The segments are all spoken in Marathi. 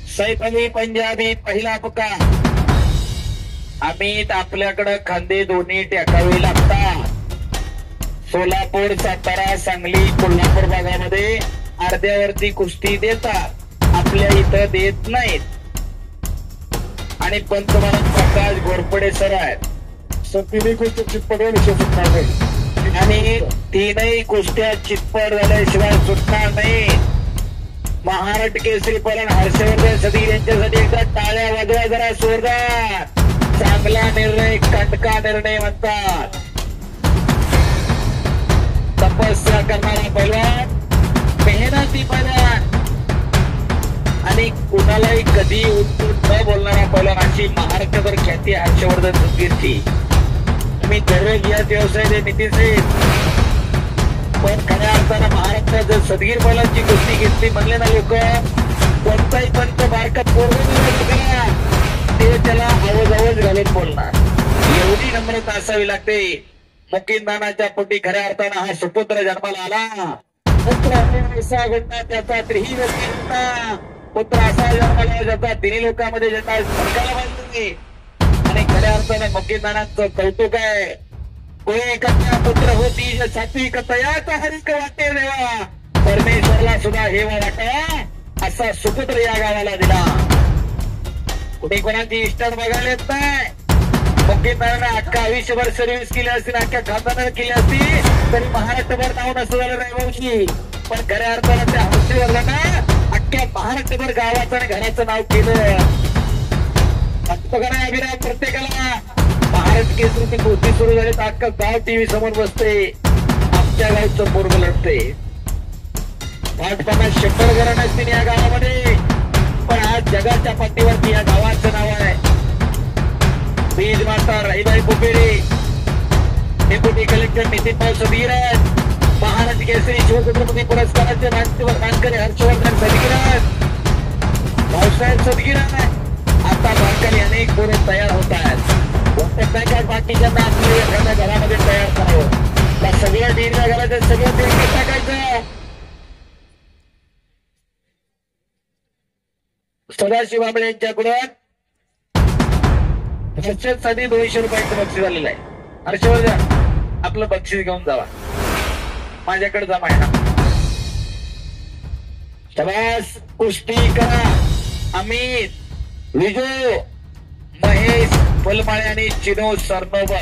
सैफ अली पंजाबी पहिला पुकार. अमित आपल्याकडे खांदे दोन्ही टेकावे लागतात. सोलापूर, सातारा, सांगली, कोल्हापूर भागामध्ये अर्ध्यावरती कुस्ती देतात, आपल्या इथं देत नाहीत. आणि पंतप्रधान प्रकाश घोरपडे सर आहेत. तिन्ही कुस्त्या चितपट सुटणार नाही आणि तीनही कुस्त्या चितपट झाल्याशिवाय सुटणार नाही. महाराष्ट्र केसरी पलन हर्षवर्धन सदी यांच्यासाठी एकदा टाळ्या वाजवा जरा जोरदार. चांगला निर्णय, कटका निर्णय म्हणतात. तपस्या करणारा पैलवान, मेहनती पैलवान आणि कुणालाही कधी उठून न बोलणारा पैलवान अशी महाराष्ट्रभर ख्याती हर्षवर्धन सदगीरची. मी दररोज याच व्यवसायाचे नितीन साहेब, पण खऱ्या अर्थानं महाराष्ट्रात जर सदगीर पैलवानची कुस्ती घेतली म्हणले ना लोक, कोणताही पंत बारकात पोरगा ते त्याला आवाज घालून बोलणार. एवढी नम्रता असावी लागते. मुकींदानाच्या पोटी खऱ्या अर्थानं हा सुपुत्र जन्माला आला. पुत्र असा घडला त्याचा त्रिही व्यक्ती होता. पुत्र असा जन्माला ज्याचा तिन्ही लोकांमध्ये ज्यांना सरकारला पाहिजे. आणि खऱ्या अर्थानं मुकींदानाचं कौतुक आहे. कोणी कन्या पुत्र होती सात्विक तयाचा हरिक वाटे देवा. परमेश्वरला सुद्धा हेवा वाटा असा सुपुत्र या गावाला दिला. कुठे कोणाची इष्टात बघायला येत नाही. मुकींदानानं अख्खा आयुष्यभर सर्व्हिस केली असती, अख्ख्या खानदानानं केली असती, तरी महाराष्ट्रभर नाव नसतं झालं नाही वंशी. पण खऱ्या अर्थानं त्या हर्षवर्धनानं अख्ख्या महाराष्ट्रभर गावाचं आणि घराचं नाव केलं. अभिराम प्रत्येकाला महाराष्ट्र केसरीची कुस्ती सुरू झाली तर अख्खा गाव टीव्ही समोर बसते. आमच्या गावचं पोरग लढते. 50-100 घरं असतील या गावामध्ये, पण आज जगाच्या पाठीवरती या गावाचं नाव आहे. बीज माता राईबाई कुपेरे, डेप्युटी कलेक्टर नितीन भाऊ सदगीर आहेत. महाराष्ट्र केसरी शिवछत्रपती पुरस्काराचे मानकरी हर्षवर्धन सदगीर आहेत. भाऊसाहेब सदगीर आहेत. आता बारकाली अनेक पोरं तयार होत आहेत. बाकीच्यांना आपल्या एखाद्या घरामध्ये तयार करावं. त्या सगळ्या डिग्र्या घालायचं, सगळं ते टाकायचं. सदाशिव आंबळे यांच्याकडून हर्षदसाठी 200 रुपयाचं बक्षीस झालेलं आहे. हर्षवर्धन आपलं बक्षीस घेऊन जावा, माझ्याकडे जमा आहे ना. शबास. कुस्ती करा. अमित, विजू, महेश फलमाळे आणि चिनो सरनोबा.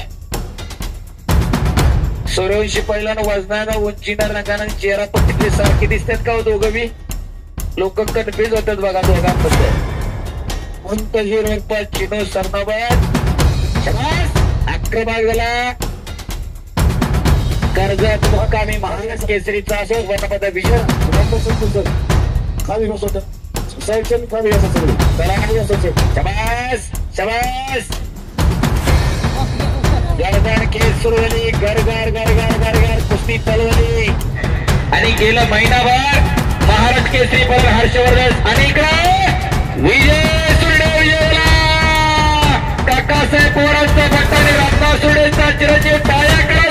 सूर्यवंशी पहिल्यानं वजनानं, उंचीनं, रंगानं चेहरा पट्टीतले सारखे दिसतात का हो दोघं बी? लोक कन्फ्युज होतात बघा दोघांबद्दल. मुंतजीर उर्फ चिनो सरनोबा. अक्रमाग झाला. कर्जत मुक्कामी महाराष्ट्र केसरीचा असो वनपद विजय खाली बसवत साहेब खाली असायचं. शबास शबास. गरगर खेळ सुरू झाली. गरगर गरगर गरगर कुस्ती चालू झाली. आणि गेलं महिनाभर महाराष्ट्र केसरी पदक हर्षवर्धन आणि इकडे विजय सुरडे. विजयला काकासाहेब पोरांचा भट्ट आणि रामदास सुरडेचा चिरंजीव टाळ्या करा.